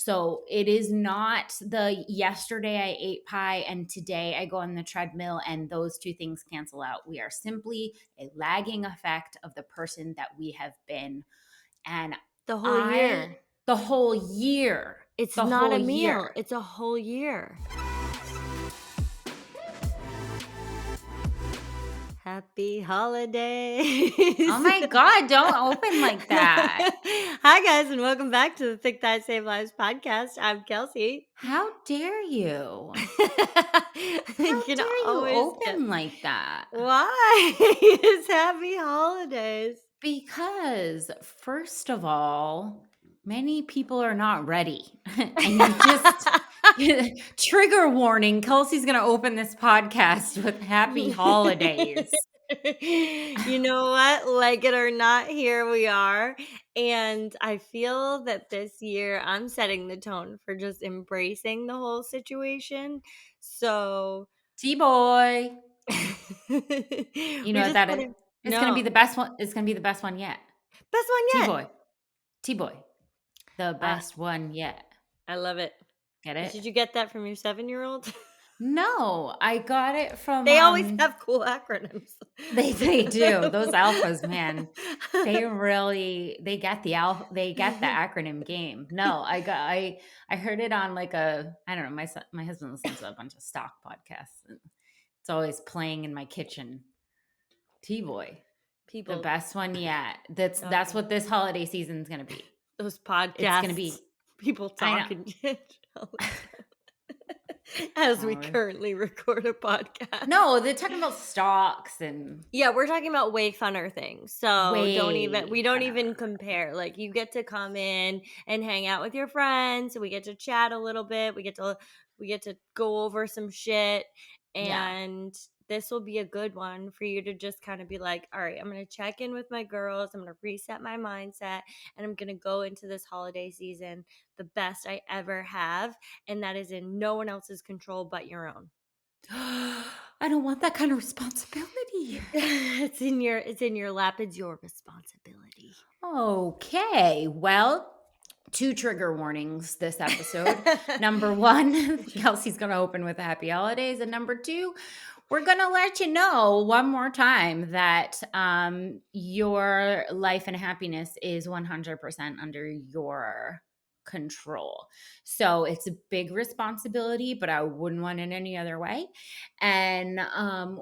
So it is not the yesterday I ate pie and today I go on the treadmill and those two things cancel out. We are simply a lagging effect of the person that we have been. And The whole year. the whole year. It's The not whole a meal. year. It's a whole year. Happy holidays. Oh my God, don't open like that. Hi, guys, and welcome back to the Thick Thighs Save Lives podcast. I'm Kelsey. How dare you? You How can dare you always get. open like that? Why? It's happy holidays. Because, first of all, many people are not ready. And you just, trigger warning, Kelsey's going to open this podcast with happy holidays. You know what? Like it or not, here we are. And I feel that this year I'm setting the tone for just embracing the whole situation. So, T-boy. You know we what just that is? gotta It's going to be no the best one. It's going to be the best one yet. best one yet. T-boy. T-boy. The Uh, best one yet. I love it. Get it? Did you get that from your 7-year-old? No, I got it from They always have cool acronyms. they do. Those alphas, man. They get the acronym game. No, I heard it on like I don't know, my husband listens to a bunch of stock podcasts. And it's always playing in my kitchen. T-boy. The People, best one yet. That's okay. what this holiday season's gonna be. Those It's gonna be podcasts, people I know. talking as we Oh, currently record a podcast. no, they're talking about stocks and Yeah, we're talking about way funner things. So we way don't funner. even compare. Like you get to come in and hang out with your friends. We get to chat a little bit. We get to go over some shit. Yeah. And this will be a good one for you to just kind of be like, all right, I'm going to check in with my girls. I'm going to reset my mindset and I'm going to go into this holiday season the best I ever have. And that is in no one else's control but your own. I don't want that kind of responsibility. It's in your lap. It's your responsibility. Okay. Well, 2 trigger warnings this episode. Number 1, Kelsey's going to open with happy holidays. And number 2, we're going to let you know one more time that your life and happiness is 100% under your control. So it's a big responsibility, but I wouldn't want it any other way. And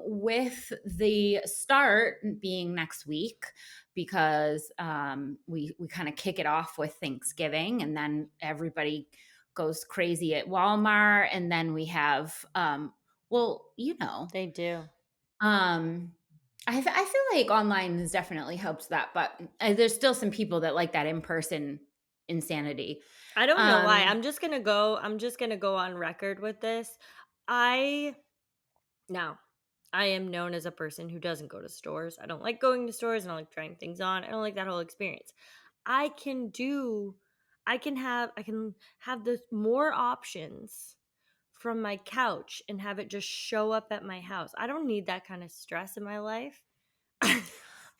with the start being next week, because we kind of kick it off with Thanksgiving, and then everybody goes crazy at Walmart, and then we have They do. I feel like online has definitely helped that, but there's still some people that like that in-person insanity. I don't know why. Um, I'm just gonna go on record with this. I Now, I am known as a person who doesn't go to stores. I don't like going to stores. I don't like trying things on. I don't like that whole experience. I can do I can have the more options from my couch and have it just show up at my house. I don't need that kind of stress in my life.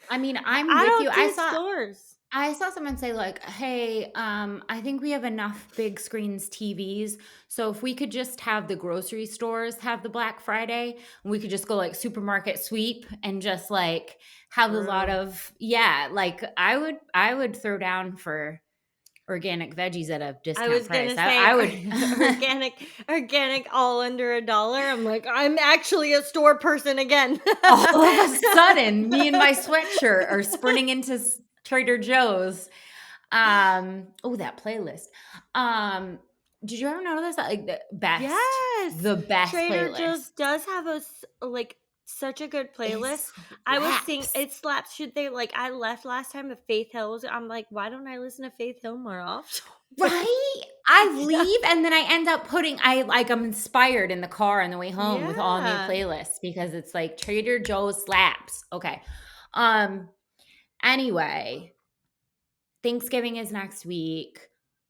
I mean, I'm I with you. don't do stores. I saw someone say like, "Hey, I think we have enough big screens TVs. So if we could just have the grocery stores have the Black Friday, and we could just go like supermarket sweep and just like have a lot True. of like I would throw down for organic veggies at a I discount was price. gonna say I would organic all under $1. I'm like, I'm actually a store person again. all of a sudden, me and my sweatshirt are sprinting into Trader Joe's. Oh, that playlist. Did you ever notice that like Yes. the best Trader playlist? Joe's does have like such a good It playlist. I was thinking slaps. it slaps. Should they like I left last time with Faith Hill was I'm like, why don't I listen to Faith Hill more often? Right? I leave and then I end up I'm inspired in the car on the way home with all new Yeah. playlists because it's like Trader Joe's slaps. Okay. Um anyway, Thanksgiving is next week.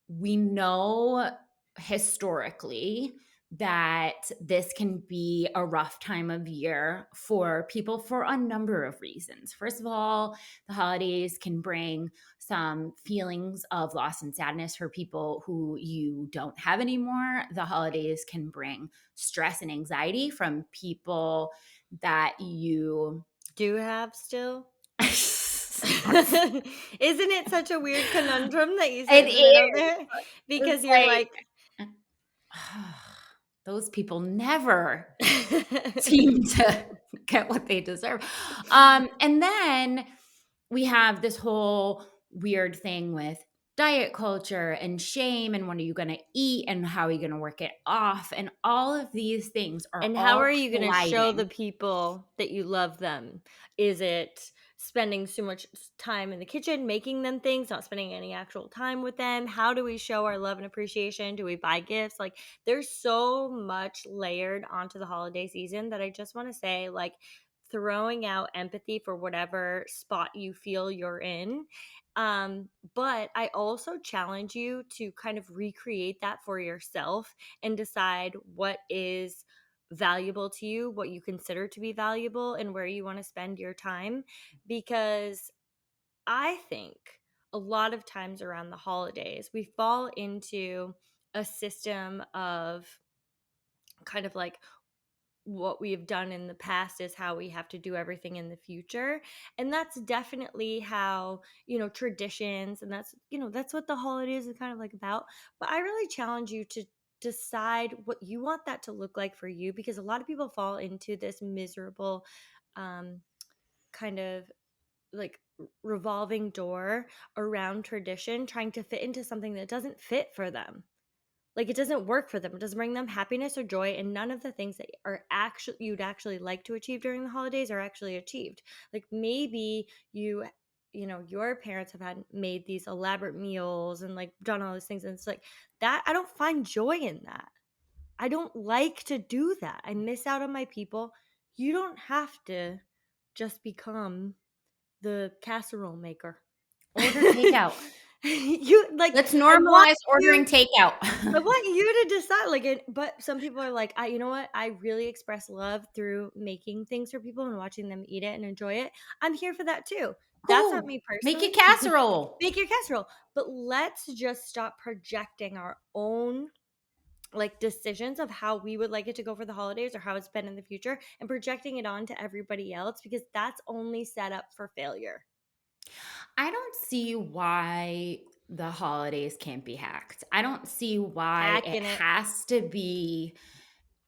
We know historically that this can be a rough time of year for people for a number of reasons. First of all, the holidays can bring some feelings of loss and sadness for people who you don't have anymore. The holidays can bring stress and anxiety from people that you Do have still? it Isn't it such a weird conundrum that you sit in the middle is. there? It's Because you're like like those people never seem to get what they deserve. And then we have this whole weird thing with diet culture and shame and what are you going to eat and how are you going to work it off, and all of these things are And how all are you gonna show the colliding. people that you love them? Is it spending so much time in the kitchen making them things, not spending any actual time with them? How do we show our love and appreciation? Do we buy gifts? Like, there's so much layered onto the holiday season that I just wanna say, like, throwing out empathy for whatever spot you feel you're in. But I also challenge you to kind of recreate that for yourself and decide what is valuable to you, what you consider to be valuable, and where you want to spend your time. Because I think a lot of times around the holidays, we fall into a system of kind of like what we have done in the past is how we have to do everything in the future. And that's definitely how, traditions, and that's what the holidays is kind of like about. But I really challenge you to decide what you want that to look like for you, because a lot of people fall into this miserable um kind of like revolving door around tradition, trying to fit into something that doesn't fit for them. Like, it doesn't work for them. It doesn't bring them happiness or joy, and none of the things that are actually you'd actually like to achieve during the holidays are actually achieved. Like, maybe your parents have had made these elaborate meals and like done all these things, and it's like that I don't find joy in that. I don't like to do that. I miss out on my people. You don't have to just become the casserole maker. Order takeout. You like Let's I want normalize you ordering takeout. I want you to decide, like, but some people are like, you know what? I really express love through making things for people and watching them eat it and enjoy it. I'm here for that too. That's not Cool. me Make a personally. casserole. Make your casserole, but let's just stop projecting our own like decisions of how we would like it to go for the holidays or how it's been in the future and projecting it on to everybody else, because that's only set up for failure. I don't see why the holidays can't be hacked. I don't see why it Hacking it. has to be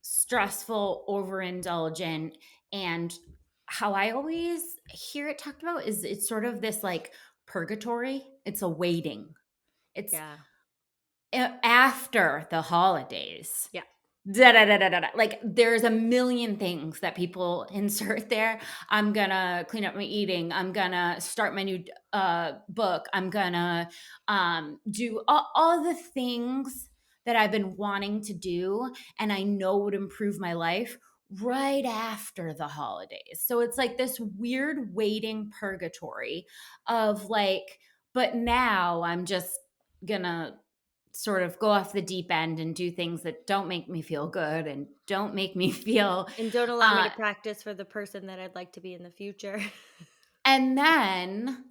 stressful, overindulgent, and how I always hear it talked about is it's sort of this like purgatory. It's a waiting. It's Yeah. after the holidays. Yeah. Da, da, da, da, da, da. Like there's a million things that people insert there. I'm gonna clean up my eating. I'm gonna start my new book. I'm gonna do all the things that I've been wanting to do and I know would improve my life right after the holidays. So it's like this weird waiting purgatory of like, but now I'm just gonna sort of go off the deep end and do things that don't make me feel good and don't make me feel And don't allow me uh to practice for the person that I'd like to be in the future. and then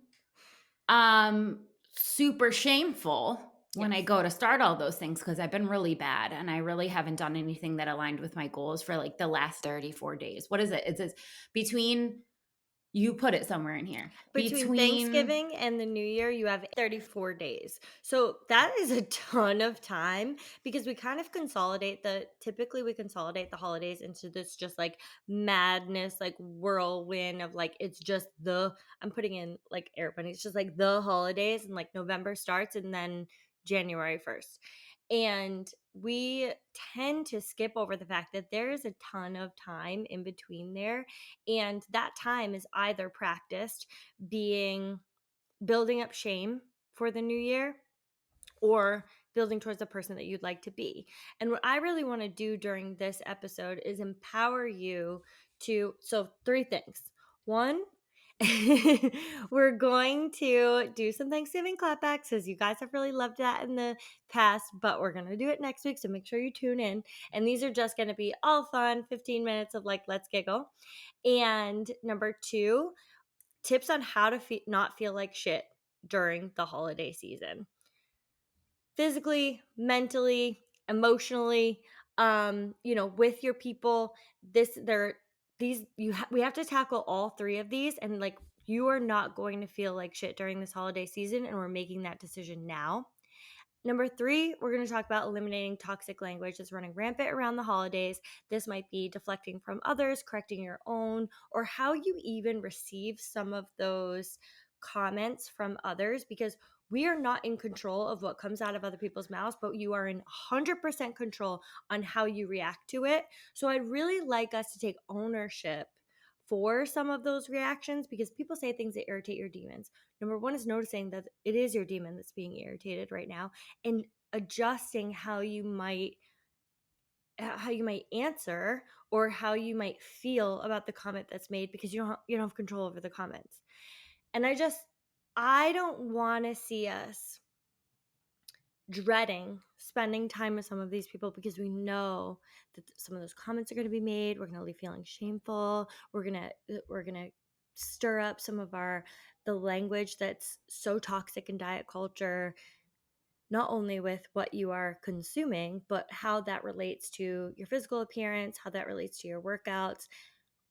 super shameful when I Yes. go to start all those things because I've been really bad and I really haven't done anything that aligned with my goals for like the last 34 days. What is it? It says between, you put it somewhere in here. Between Between Thanksgiving and the New Year, you have 34 days. So that is a ton of time, because we kind of typically we consolidate the holidays into this just like madness, like whirlwind of like, it's just I'm putting in like air bunnies, it's just like the holidays, and like November starts and then January 1st. And we tend to skip over the fact that there is a ton of time in between there. And that time is either practiced being building up shame for the new year, or building towards the person that you'd like to be. And what I really want to do during this episode is empower you to, so three things. One, we're going to do some Thanksgiving clapbacks because you guys have really loved that in the past, but we're going to do it next week. So make sure you tune in. And these are just going to be all fun 15 minutes of like, let's giggle. And number 2, tips on how to not feel like shit during the holiday season. Physically, mentally, emotionally, with your people. We have to tackle all 3 of these, and like you are not going to feel like shit during this holiday season, and we're making that decision now. Number 3, we're going to talk about eliminating toxic language that's running rampant around the holidays. This might be deflecting from others, correcting your own, or how you even receive some of those comments from others, because we are not in control of what comes out of other people's mouths, but you are in 100% control on how you react to it. So I'd really like us to take ownership for some of those reactions, because people say things that irritate your demons. Number 1 is noticing that it is your demon that's being irritated right now, and adjusting how you might answer or how you might feel about the comment that's made, because you don't have control over the comments. And I don't want to see us dreading spending time with some of these people, because we know that some of those comments are going to be made. We're going to leave feeling shameful. We're going to stir up some of the language that's so toxic in diet culture, not only with what you are consuming, but how that relates to your physical appearance, how that relates to your workouts.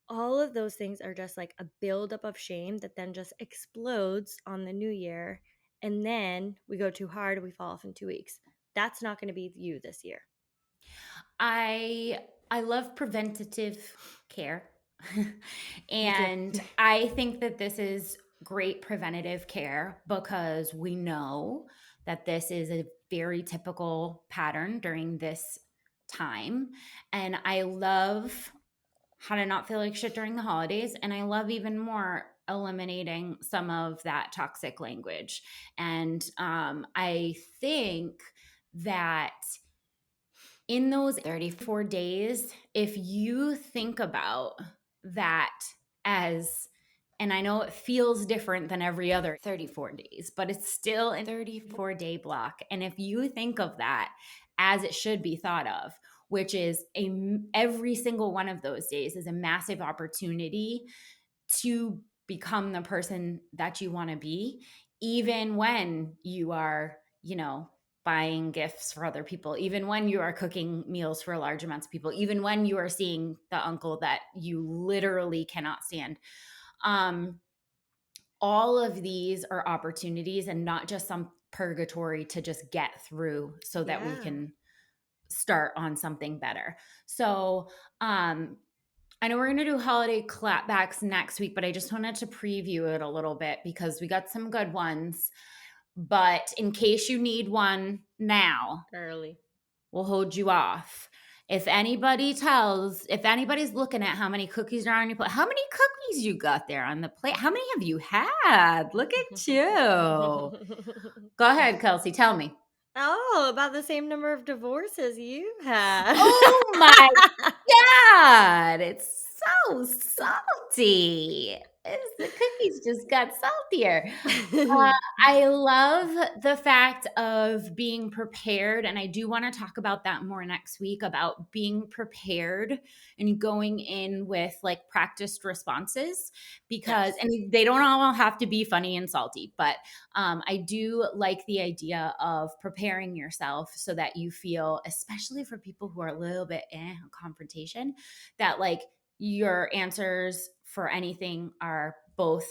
All of those things are just like a buildup of shame that then just explodes on the new year. And then we go too hard, we fall off in 2 weeks. That's not going to be you this year. I love preventative care. Me too. And I think that this is great preventative care because we know that this is a very typical pattern during this time. And I love how to not feel like shit during the holidays. And I love even more eliminating some of that toxic language. And I think that in those 34 days, if you think about that as, and I know it feels different than every other 34 days, but it's still a 34-day block. And if you think of that as it should be thought of, which is every single one of those days is a massive opportunity to become the person that you want to be, even when you are, buying gifts for other people, even when you are cooking meals for large amounts of people, even when you are seeing the uncle that you literally cannot stand. All of these are opportunities and not just some purgatory to just get through so that we can start on something better. So, I know we're going to do holiday clapbacks next week, but I just wanted to preview it a little bit because we got some good ones. But in case you need one now, Early, we'll hold you off. If anybody's looking at how many cookies are on your plate, how many cookies you got there on the plate, how many have you had? Look at you. Go ahead, Kelsey, tell me. Oh, about the same number of divorces you had. Oh my God, it's so salty. The cookies just got saltier. I love the fact of being prepared, and I do want to talk about that more next week, about being prepared and going in with like practiced responses, because and they don't all have to be funny and salty, but I do like the idea of preparing yourself so that you feel, especially for people who are a little bit confrontation, that like your answers for anything are both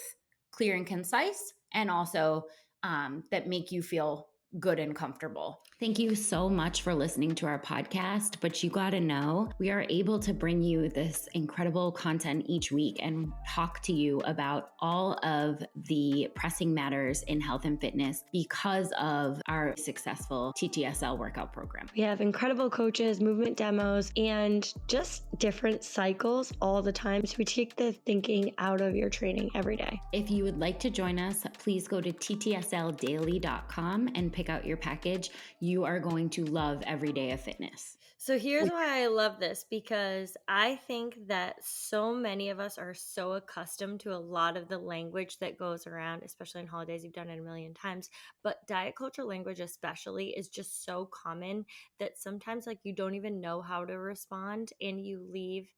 clear and concise, and also that make you feel good and comfortable. Thank you so much for listening to our podcast. But you got to know, we are able to bring you this incredible content each week and talk to you about all of the pressing matters in health and fitness because of our successful TTSL workout program. We have incredible coaches, movement demos, and just different cycles all the time. So we take the thinking out of your training every day. If you would like to join us, please go to ttsldaily.com and pick out your package. you are going to love every day of fitness. So here's why I love this, because I think that so many of us are so accustomed to a lot of the language that goes around, especially in holidays. You've done it a million times, but diet culture language especially is just so common that sometimes like you don't even know how to respond, and you leave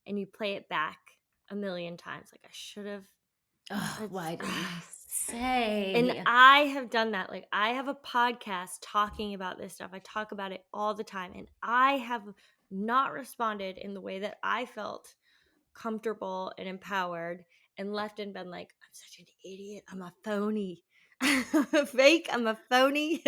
and you play it back a million times. Like, I should have. Oh, why It's didn't I And say? I have done that. Like, I have a podcast talking about this stuff. I talk about it all the time. And I have not responded in the way that I felt comfortable and empowered, and left and been like, I'm such an idiot. I'm a phony. I'm a fake. I'm a phony.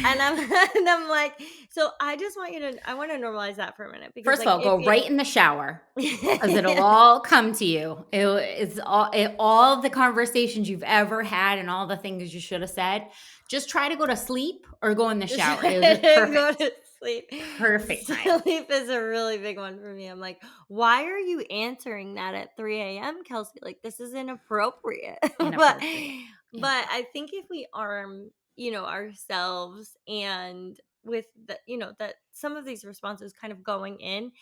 And I'm like, so I just want you to, I want to normalize that for a minute, because First of like, all, if go right in the shower because it'll all come to you. It's all the conversations you've ever had and all the things you should have said. Just try to go to sleep or go in the Just shower. It was just perfect. go to sleep. Perfect time. Sleep is a really big one for me. I'm like, why are you answering that at 3 a.m., Kelsey? Like, this is inappropriate. Inappropriate. But I think if we arm, ourselves, and with the, that some of these responses kind of going in,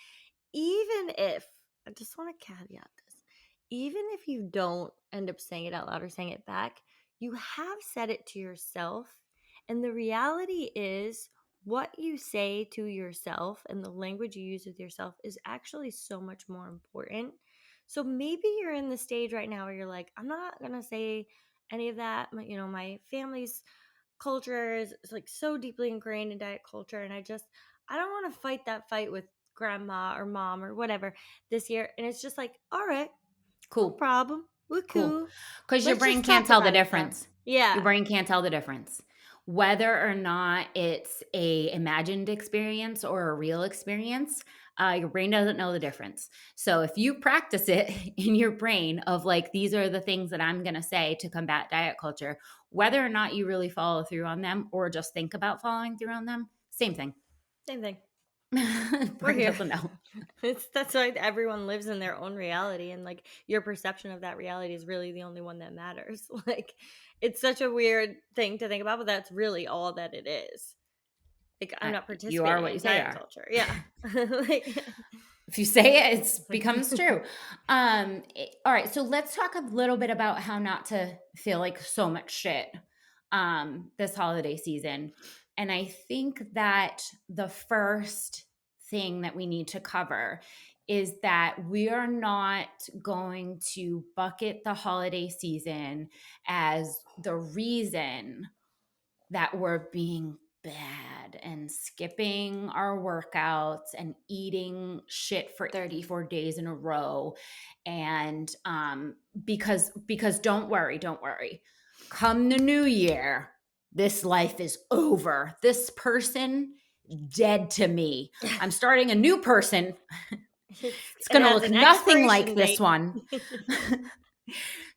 even if, I just want to caveat this, even if you don't end up saying it out loud or saying it back, you have said it to yourself. And the reality is, what you say to yourself and the language you use with yourself is actually so much more important. So maybe you're in the stage right now where you're like, I'm not going to say any of that. My family's culture is like so deeply ingrained in diet culture, and I don't want to fight that fight with grandma or mom or whatever this year. And it's just like, all right, no Cool. problem, we're Cool. cool. Because your Let's brain just can't talk tell the about it, though. difference. Yeah. Your brain can't tell the difference. Whether or not it's a imagined experience or a real experience, your brain doesn't know the difference. So if you practice it in your brain of like, these are the things that I'm going to say to combat diet culture, whether or not you really follow through on them or just think about following through on them, same thing. Same thing. Brain We're here. doesn't know. That's why everyone lives in their own reality, and like your perception of that reality is really the only one that matters. Like, it's such a weird thing to think about, but that's really all that it is. Like, I'm not You are participating what in you say you diet are. culture. Yeah. Like, If you say it, it becomes true. All right, so let's talk a little bit about how not to feel like so much shit this holiday season. And I think that the first thing that we need to cover is that we are not going to bucket the holiday season as the reason that we're being bad and skipping our workouts and eating shit for 34 days in a row. And because don't worry, come the new year, this life is over. This person dead to me. I'm starting a new person. It's it going to has look an nothing like expiration this date. one.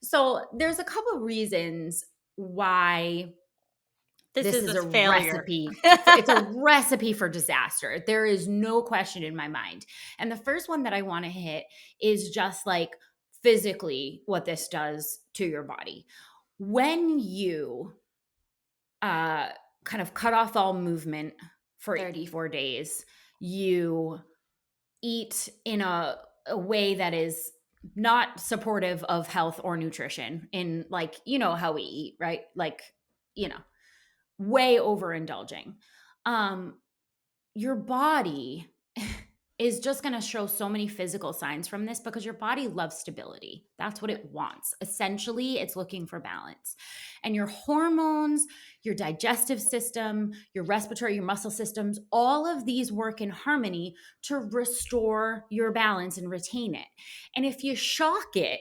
So there's a couple of reasons why this is a failure. recipe. It's a recipe for disaster. There is no question in my mind. And the first one that I want to hit is just like physically what this does to your body. When you kind of cut off all movement for 34 days, you eat in a way that is not supportive of health or nutrition, in like, how we eat, right? Like, way overindulging. Your body is just going to show so many physical signs from this because your body loves stability. That's what it wants. Essentially, it's looking for balance. And your hormones, your digestive system, your respiratory, your muscle systems, all of these work in harmony to restore your balance and retain it. And if you shock it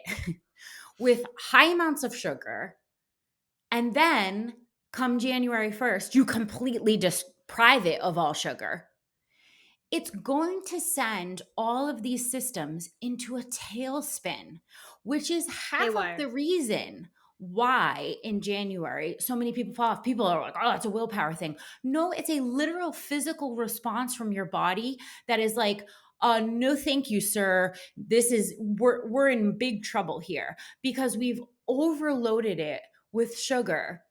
with high amounts of sugar, and then come January 1st, you completely deprive it of all sugar, it's going to send all of these systems into a tailspin, which is half Haywire. of the reason why in January so many people fall off. People are like, oh, it's a willpower thing. No, it's a literal physical response from your body that is like, no, thank you, sir. We're in big trouble here because we've overloaded it with sugar.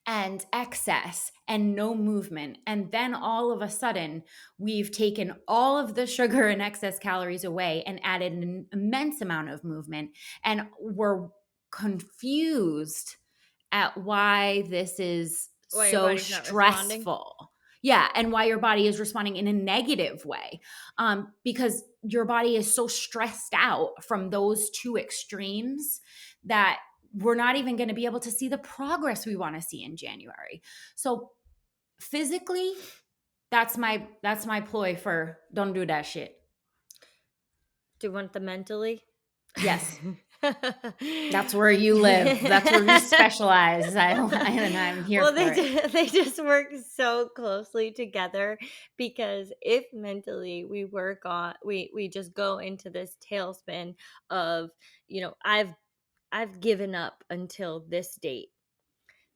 and excess and no movement. And then all of a sudden, we've taken all of the sugar and excess calories away and added an immense amount of movement. And we're confused at why this is Why your so body's not responding? stressful. Yeah, and why your body is responding in a negative way, because your body is so stressed out from those two extremes that we're not even going to be able to see the progress we want to see in January. So physically, that's my ploy for don't do that shit. Do you want the mentally? Yes. That's where you live. That's where you specialize. And I'm here Well, for it. they just work so closely together, because if mentally we just go into this tailspin of, I've given up until this date.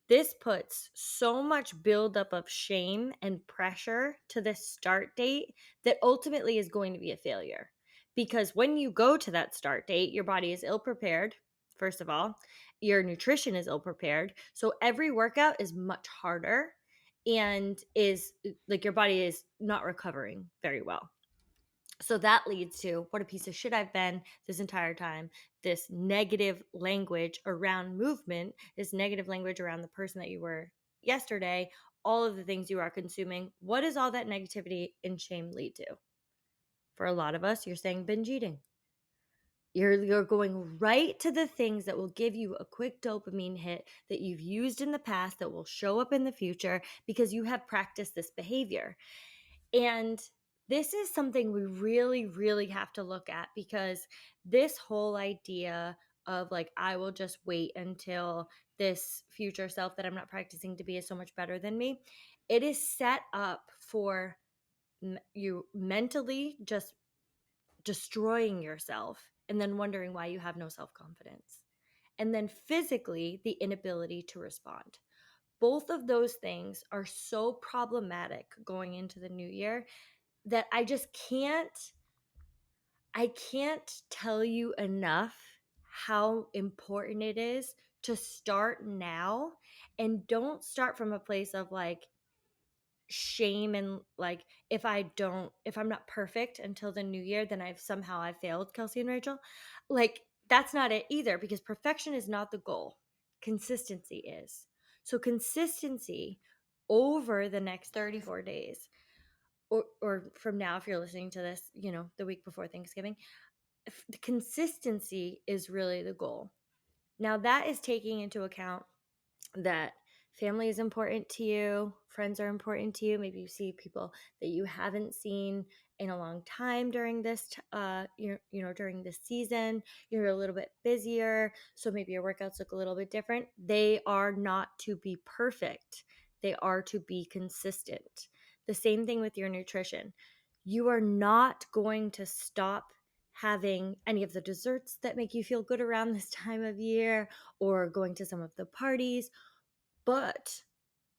This puts so much buildup of shame and pressure to this start date that ultimately is going to be a failure. Because when you go to that start date, your body is ill prepared, first of all. Your nutrition is ill prepared. So every workout is much harder and is like your body is not recovering very well. So that leads to what a piece of shit I've been this entire time. This negative language around movement, this negative language around the person that you were yesterday, all of the things you are consuming. What does all that negativity and shame lead to? For a lot of us, you're saying binge eating. You're going right to the things that will give you a quick dopamine hit that you've used in the past that will show up in the future because you have practiced this behavior. And this is something we really, really have to look at, because this whole idea of like, I will just wait until this future self that I'm not practicing to be is so much better than me. It is set up for you mentally just destroying yourself and then wondering why you have no self-confidence. And then physically, the inability to respond. Both of those things are so problematic going into the new year that I can't tell you enough how important it is to start now, and don't start from a place of like shame and like, if I'm not perfect until the new year, then I've failed, Kelsey and Rachel. Like, that's not it either, because perfection is not the goal. Consistency is. So consistency over the next 34 days, or from now, if you're listening to this, the week before Thanksgiving, the consistency is really the goal. Now, that is taking into account that family is important to you, friends are important to you. Maybe you see people that you haven't seen in a long time during this during this season. You're a little bit busier, so maybe your workouts look a little bit different. They are not to be perfect. They are to be consistent. The same thing with your nutrition. You are not going to stop having any of the desserts that make you feel good around this time of year, or going to some of the parties, but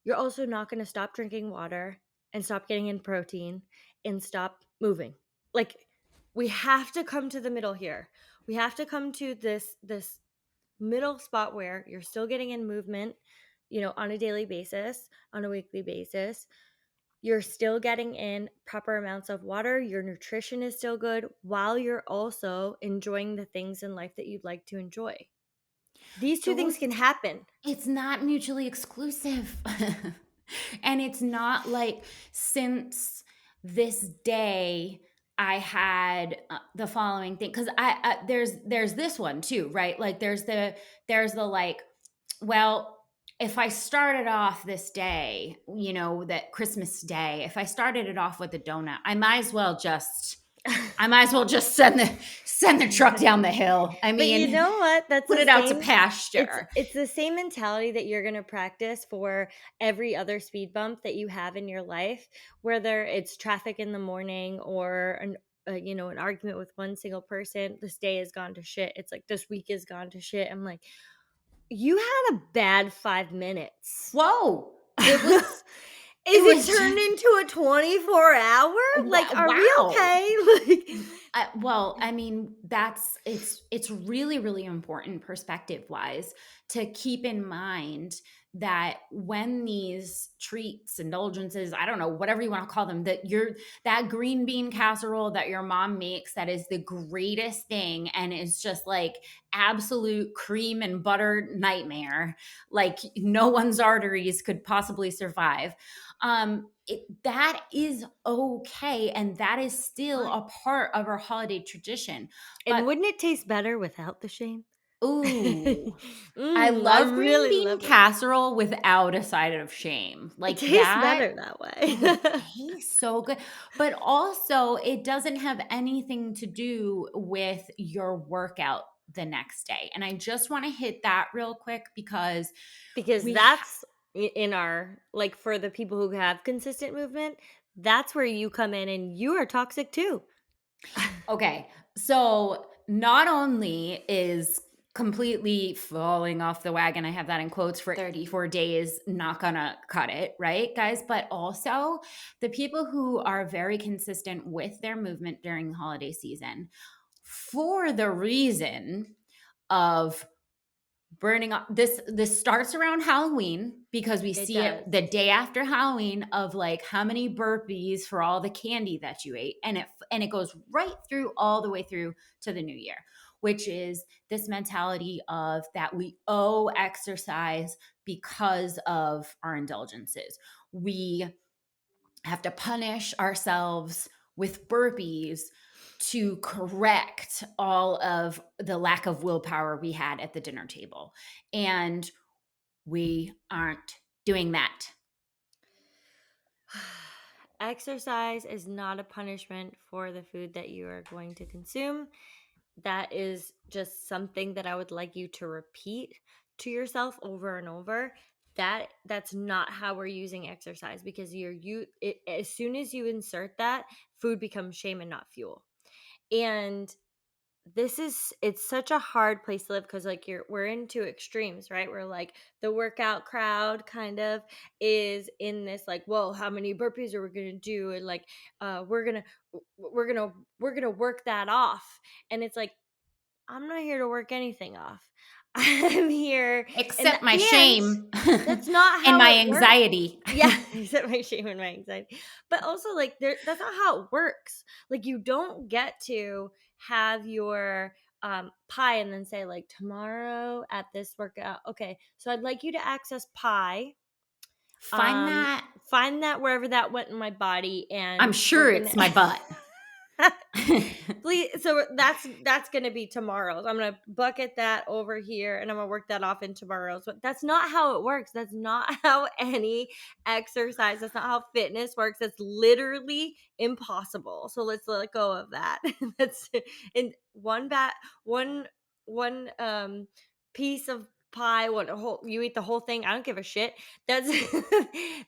you're also not going to stop drinking water and stop getting in protein and stop moving. Like, we have to come to the middle here. We have to come to this middle spot where you're still getting in movement, on a daily basis, on a weekly basis. You're still getting in proper amounts of water. Your nutrition is still good, while you're also enjoying the things in life that you'd like to enjoy. These two things can happen. It's not mutually exclusive. And it's not like, since this day I had the following thing, because there's this one too, right? Like there's the like, well, if I started off this day, that Christmas day, if I started it off with a donut, I might as well just send the truck down the hill. I But mean, you know what? That's put the it out to same- pasture. It's the same mentality that you're going to practice for every other speed bump that you have in your life, whether it's traffic in the morning or an argument with one single person. This day has gone to shit. It's like, this week has gone to shit. I'm like, you had a bad 5 minutes. Whoa. It was. Is it turned into a 24-hour? Like, are we okay? Like, well, I mean, it's really, really important perspective wise to keep in mind that when these treats, indulgences, I don't know, whatever you want to call them, that green bean casserole that your mom makes, that is the greatest thing and is just like absolute cream and butter nightmare, like no one's arteries could possibly survive. That is okay, and that is still What? a part of our holiday tradition. And But wouldn't it taste better without the shame? ooh, I I love green really bean love it. casserole without a side of shame. It Like tastes that, better that way. it tastes so good. But also, it doesn't have anything to do with your workout the next day. And I just want to hit that real quick because Because we that's in our, like, for the people who have consistent movement, that's where you come in and you are toxic too. okay. So not only is completely falling off the wagon, I have that in quotes, for 34 days, not gonna cut it, right, guys? But also the people who are very consistent with their movement during the holiday season for the reason of burning up. This starts around Halloween because we It see does. it the day after Halloween of like how many burpees for all the candy that you ate, and it goes right through all the way through to the new year, which is this mentality of that we owe exercise because of our indulgences. We have to punish ourselves with burpees to correct all of the lack of willpower we had at the dinner table. And we aren't doing that. Exercise is not a punishment for the food that you are going to consume. That is just something that I would like you to repeat to yourself over and over. That's not how we're using exercise, because as soon as you insert that, food becomes shame and not fuel. And it's such a hard place to live, because like we're into extremes, right? We're like, the workout crowd kind of is in this like, whoa, how many burpees are we gonna do, and like we're gonna we're gonna work that off. And it's like, I'm not here to work anything off. I'm here, and Except my and shame that's not and how my it works. anxiety. Yeah, except my shame and my anxiety. But also, like, that's not how it works. Like, you don't get to have your pie and then say, like, tomorrow at this workout. Okay, so I'd like you to access pie. Find Um, that. find that wherever that went in my body, I'm and we're sure gonna it's my butt. please. So that's gonna be tomorrow's. I'm gonna bucket that over here, and I'm gonna work that off in tomorrow's. But that's not how it works. That's not how any exercise. That's not how fitness works. That's literally impossible. So let's let go of that. That's in one piece of pie, one whole, you eat the whole thing. I don't give a shit. That's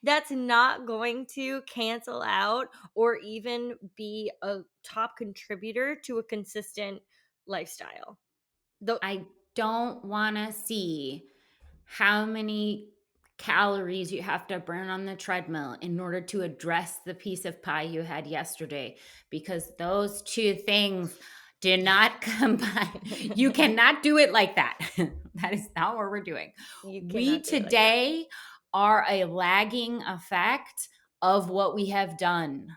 that's not going to cancel out or even be a top contributor to a consistent lifestyle. The I don't want to see how many calories you have to burn on the treadmill in order to address the piece of pie you had yesterday, because those two things do not combine. You cannot do it like that. That is not what we're doing. you We cannot do it like that. today are a lagging effect of what we have done.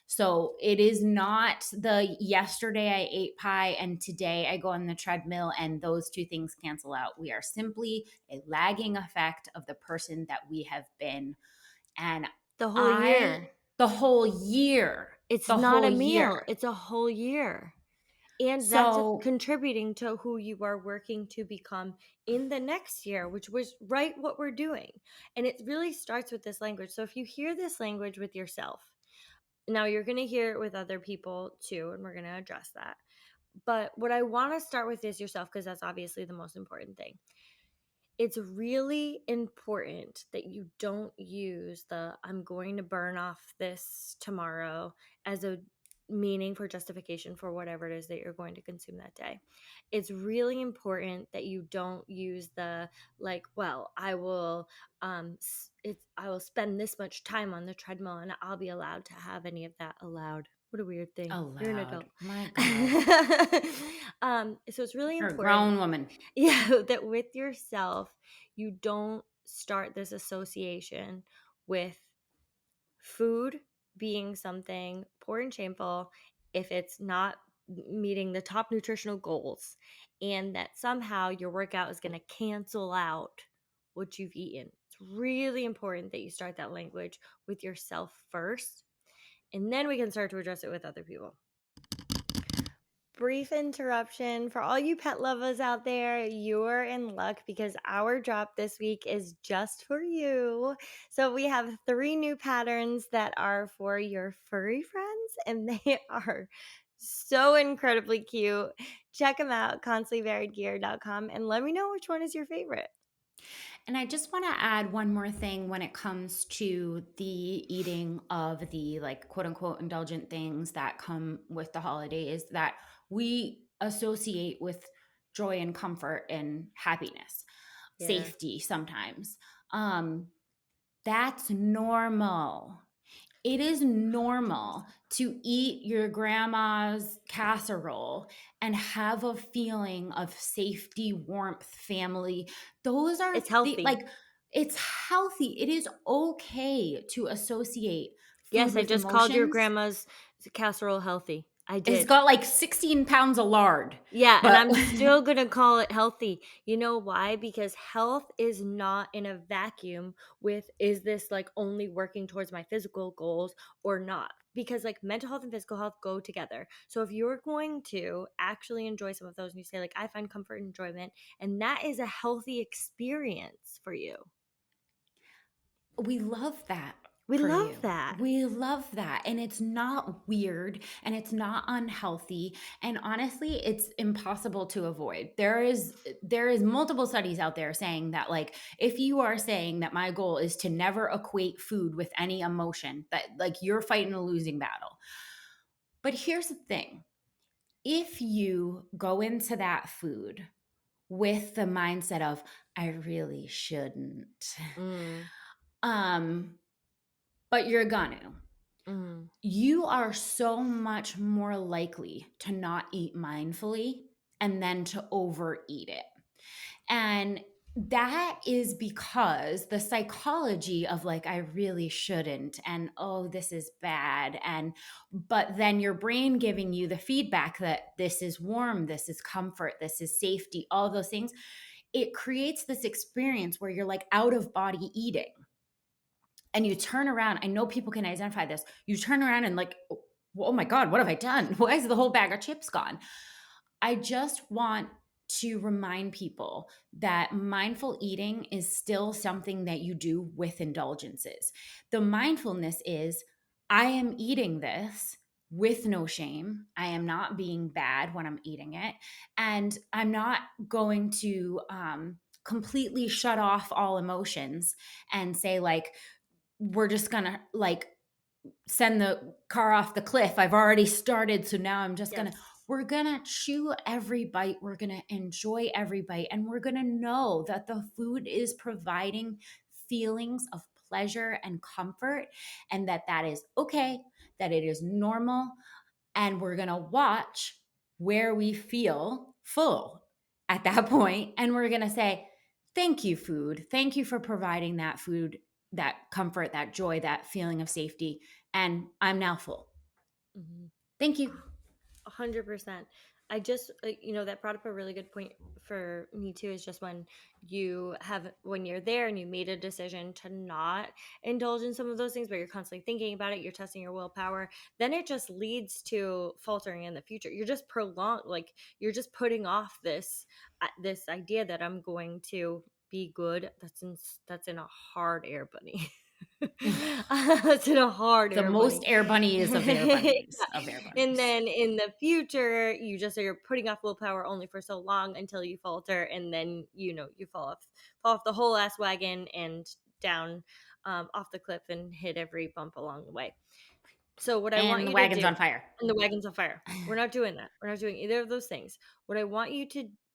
So it is not the yesterday I ate pie and today I go on the treadmill and those two things cancel out. We are simply a lagging effect of the person that we have been. And The whole year. the whole year, It's the not whole a year. meal. It's a whole year. And that's So contributing to who you are working to become in the next year, which was right what we're doing. And it really starts with this language. So if you hear this language with yourself, now you're going to hear it with other people too, and we're going to address that. But what I want to start with is yourself, because that's obviously the most important thing. It's really important that you don't use the "I'm going to burn off this tomorrow" as a meaning for justification for whatever it is that you're going to consume that day. It's really important that you don't use the like, well, I will spend this much time on the treadmill and I'll be allowed to have any of that. Allowed. What a weird thing. You're an allowed. adult. My God. So it's really You're a important, grown woman. yeah, that with yourself, you don't start this association with food being something poor and shameful if it's not meeting the top nutritional goals, and that somehow your workout is going to cancel out what you've eaten. It's really important that you start that language with yourself first, and then we can start to address it with other people. Brief interruption for all you pet lovers out there. You're in luck because our drop this week is just for you. So we have 3 new patterns that are for your furry friends, and they are so incredibly cute. Check them out, constantlyvariedgear.com, and let me know which one is your favorite. And I just want to add one more thing when it comes to the eating of the like quote unquote indulgent things that come with the holidays that we associate with joy and comfort and happiness, Yeah. safety sometimes. That's normal. It is normal to eat your grandma's casserole and have a feeling of safety, warmth, family. Those are It's healthy. it's healthy. It is okay to associate food Yes, I with just called your emotions. grandma's casserole healthy. I It's did. got like 16 pounds of lard. Yeah, and But I'm still going to call it healthy. You know why? Because health is not in a vacuum with, is this like only working towards my physical goals or not? Because like mental health and physical health go together. So if you're going to actually enjoy some of those and you say like, I find comfort and enjoyment, and that is a healthy experience for you. we love that. We For love you. that. We love that. And it's not weird and it's not unhealthy. And honestly, it's impossible to avoid. There is multiple studies out there saying that like if you are saying that my goal is to never equate food with any emotion, that like you're fighting a losing battle. But here's the thing. If you go into that food with the mindset of I really shouldn't. But you're gonna. You are so much more likely to not eat mindfully and then to overeat it. And that is because the psychology of like, I really shouldn't, and oh, this is bad. But then your brain giving you the feedback that this is warm, this is comfort, this is safety, all those things, it creates this experience where you're like out of body eating. And you turn around, I know people can identify this. You turn around and like, oh my God, what have I done? Why is the whole bag of chips gone? I just want to remind people that mindful eating is still something that you do with indulgences. The mindfulness is, I am eating this with no shame. I am not being bad when I'm eating it. And I'm not going to completely shut off all emotions and say, like, we're just gonna like send the car off the cliff. I've already started, so now I'm just gonna, we're gonna chew every bite, we're gonna enjoy every bite, and we're gonna know that the food is providing feelings of pleasure and comfort, and that is okay, that it is normal, and we're gonna watch where we feel full at that point, and we're gonna say, thank you, food. Thank you for providing that food, that comfort, that joy, that feeling of safety. And I'm now full. Thank you. 100%. I just, that brought up a really good point for me too, is just when you're there and you made a decision to not indulge in some of those things, but you're constantly thinking about it, you're testing your willpower, then it just leads to faltering in the future. You're just you're just putting off this idea that I'm going to be good. That's in a hard air bunny. It's in a hard The air most bunny. air bunny is of air bunnies. Of air bunnies. And then in the future, you're putting off willpower only for so long until you falter, and then you fall off the whole ass wagon and down off the cliff and hit every bump along the way. So what I want And the you to wagon's do, on fire. and the wagon's on fire. We're not doing that. We're not doing either of those things. What I want you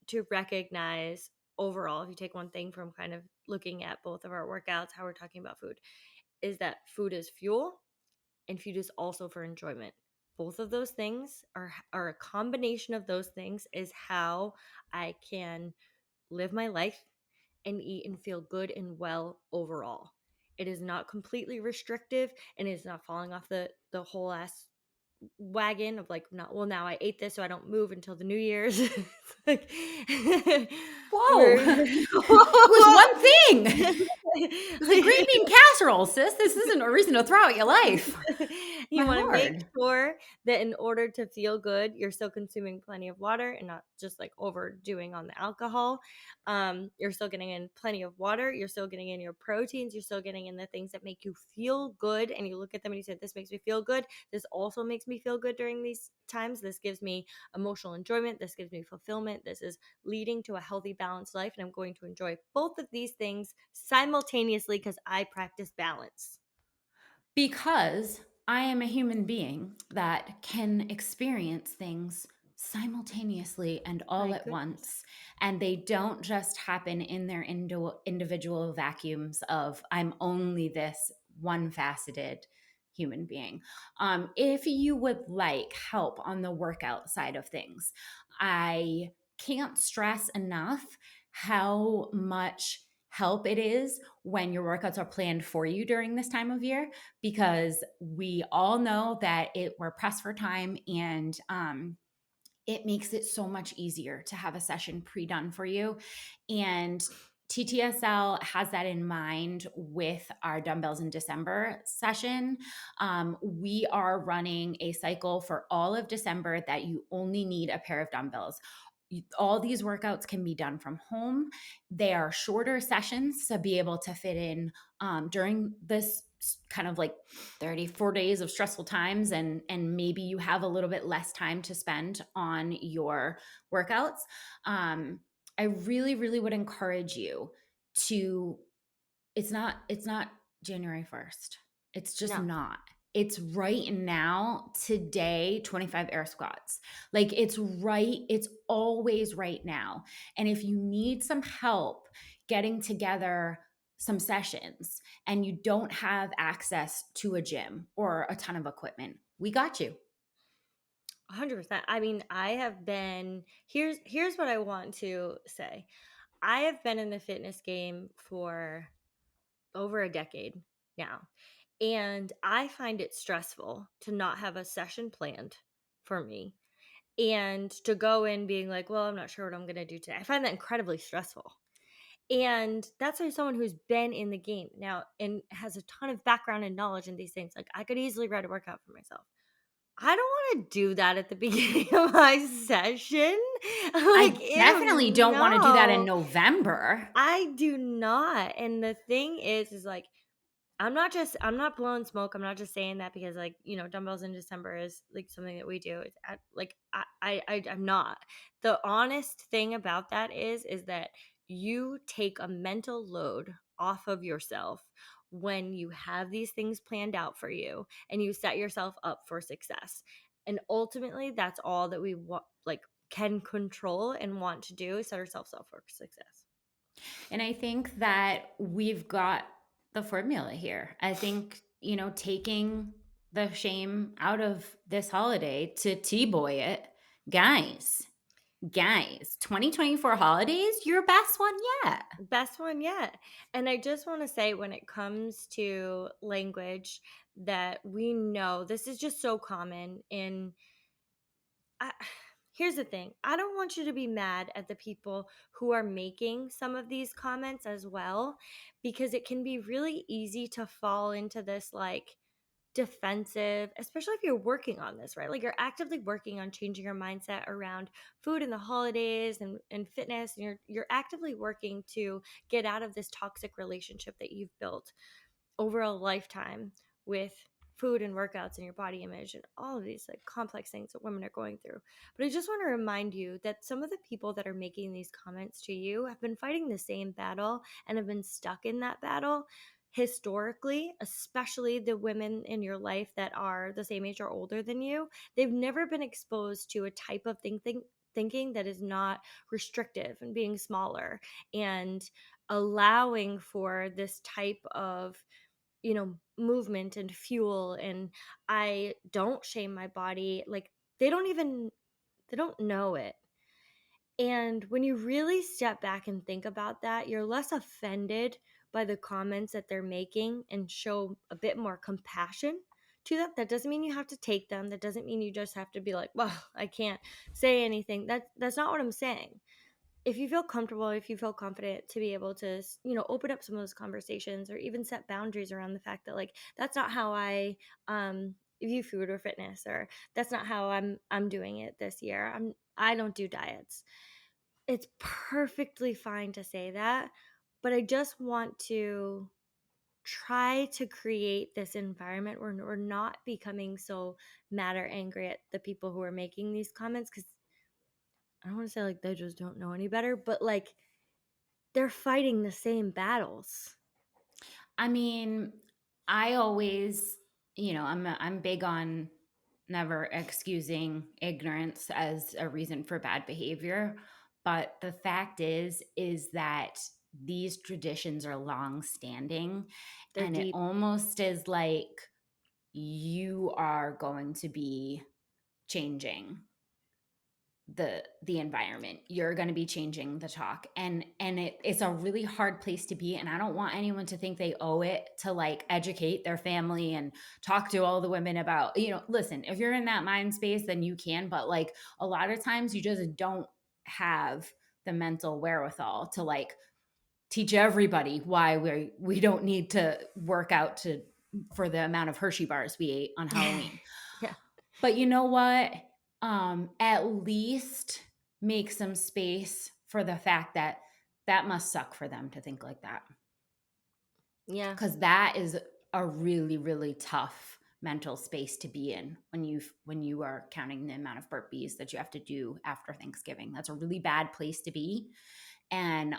to recognize overall, if you take one thing from kind of looking at both of our workouts, how we're talking about food, is that food is fuel and food is also for enjoyment. Both of those things are a combination of those things is how I can live my life and eat and feel good and well overall. It is not completely restrictive, and it is not falling off the whole ass wagon of like, not, well, now I ate this so I don't move until the New Year's. Like, Whoa. we're It was one thing. It was a green like, bean casserole, sis. This isn't a reason to throw out your life. My you want to make lord. sure that in order to feel good, you're still consuming plenty of water and not just like overdoing on the alcohol. You're still getting in plenty of water. You're still getting in your proteins. You're still getting in the things that make you feel good. And you look at them and you say, this makes me feel good. This also makes me feel good during these times. This gives me emotional enjoyment. This gives me fulfillment. This is leading to a healthy, balanced life. And I'm going to enjoy both of these things simultaneously because I practice balance. Because I am a human being that can experience things simultaneously and all My at goodness. once. And they don't just happen in their individual vacuums of, I'm only this one faceted human being. If you would like help on the workout side of things, I can't stress enough how much help it is when your workouts are planned for you during this time of year, because we all know that we're pressed for time, and it makes it so much easier to have a session pre-done for you. And TTSL has that in mind with our dumbbells in December session. We are running a cycle for all of December that you only need a pair of dumbbells. All these workouts can be done from home. They are shorter sessions to be able to fit in during this kind of like 34 days of stressful times, and maybe you have a little bit less time to spend on your workouts. I really would encourage you to, it's not January 1st. It's just No. not. It's right now, today, 25 air squats. Like, it's always right now. And if you need some help getting together some sessions and you don't have access to a gym or a ton of equipment, we got you. 100%. I mean, I have been, here's what I want to say. I have been in the fitness game for over a decade now. And I find it stressful to not have a session planned for me and to go in being like, well, I'm not sure what I'm going to do today. I find that incredibly stressful. And that's like someone who's been in the game now and has a ton of background and knowledge in these things. Like, I could easily write a workout for myself. I don't want to do that at the beginning of my session. Like, I definitely ew, don't want to do that in no, November. I do not. And the thing is like, I'm not blowing smoke. I'm not just saying that because, like, dumbbells in December is like something that we do. It's I'm not. The honest thing about that is that you take a mental load off of yourself when you have these things planned out for you and you set yourself up for success. And ultimately, that's all that we want, like, can control and want to do is set ourselves up for success. And I think that we've got the formula here. I think, taking the shame out of this holiday to T-boy it, guys, 2024 holidays, your best one yet. Best one yet. And I just want to say, when it comes to language, that we know this is just so common in I, here's the thing. I don't want you to be mad at the people who are making some of these comments as well, because it can be really easy to fall into this like defensive, especially if you're working on this, right? Like, you're actively working on changing your mindset around food in the holidays and fitness, and you're actively working to get out of this toxic relationship that you've built over a lifetime with food and workouts and your body image and all of these like complex things that women are going through. But I just want to remind you that some of the people that are making these comments to you have been fighting the same battle and have been stuck in that battle historically, especially the women in your life that are the same age or older than you. They've never been exposed to a type of thinking that is not restrictive and being smaller and allowing for this type of movement and fuel. And I don't shame my body. Like, they don't know it. And when you really step back and think about that, you're less offended by the comments that they're making and show a bit more compassion to them. That doesn't mean you have to take them. That doesn't mean you just have to be like, well, I can't say anything. That's not what I'm saying. If you feel comfortable, if you feel confident to be able to, open up some of those conversations or even set boundaries around the fact that like that's not how I view food or fitness, or that's not how I'm doing it this year. I don't do diets. It's perfectly fine to say that, but I just want to try to create this environment where we're not becoming so mad or angry at the people who are making these comments, because I don't want to say like they just don't know any better, but like they're fighting the same battles. I mean, I always, I'm big on never excusing ignorance as a reason for bad behavior, but the fact is that these traditions are long standing, They're and it deep. almost is like you are going to be changing the environment. You're going to be changing the talk, and it's a really hard place to be, and I don't want anyone to think they owe it to like educate their family and talk to all the women about, listen, if you're in that mind space then you can, but like a lot of times you just don't have the mental wherewithal to like teach everybody why we don't need to work out to for the amount of Hershey bars we ate on Halloween. Yeah. But you know what? At least make some space for the fact that that must suck for them to think like that. Yeah. Because that is a really, really tough mental space to be in when you are counting the amount of burpees that you have to do after Thanksgiving. That's a really bad place to be. And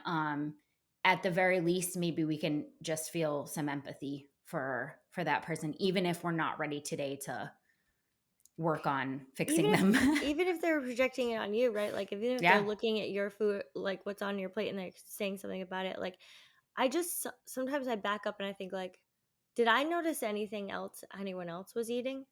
at the very least, maybe we can just feel some empathy for that person, even if we're not ready today to work on fixing them. Even if they're projecting it on you, right? Like even if they're Yeah. looking at your food, like what's on your plate, and they're saying something about it, like I just sometimes I back up and I think like, did I notice anything else anyone else was eating?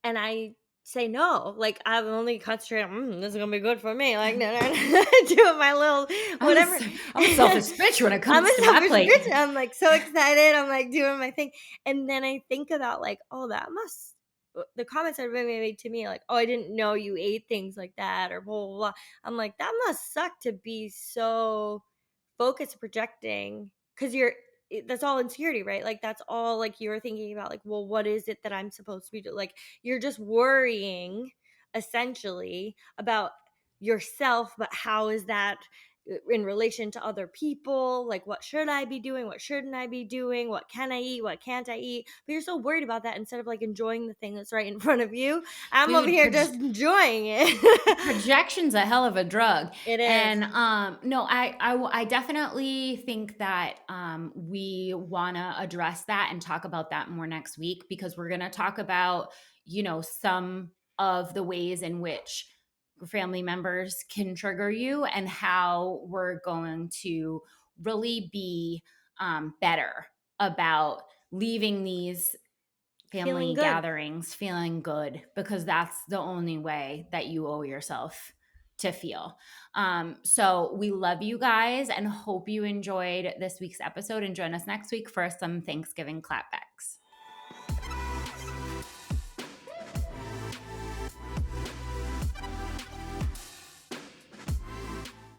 And I say no. Like I'm only concentrating. This is gonna be good for me. Like no, no, no. Doing my little I'm whatever. I'm a selfish bitch when it I'm comes a to my selfish plate. bitch. I'm like so excited. I'm like doing my thing, and then I think about like, oh, that must. The comments that everybody made to me, like, oh, I didn't know you ate things like that, or blah blah blah. I'm like, that must suck to be so focused projecting, because that's all insecurity, right? Like that's all like you're thinking about, like, well, what is it that I'm supposed to be doing? Like you're just worrying essentially about yourself, but how is that in relation to other people? Like what should I be doing, what shouldn't I be doing, what can I eat, what can't I eat? But you're so worried about that instead of like enjoying the thing that's right in front of you. I'm over Dude, here just enjoying it. projection's a hell of a drug. It is. And no, I definitely think that we want to address that and talk about that more next week, because we're going to talk about, some of the ways in which family members can trigger you, and how we're going to really be better about leaving these Feeling family good. gatherings feeling good, because that's the only way that you owe yourself to feel. So we love you guys and hope you enjoyed this week's episode, and join us next week for some Thanksgiving clapbacks.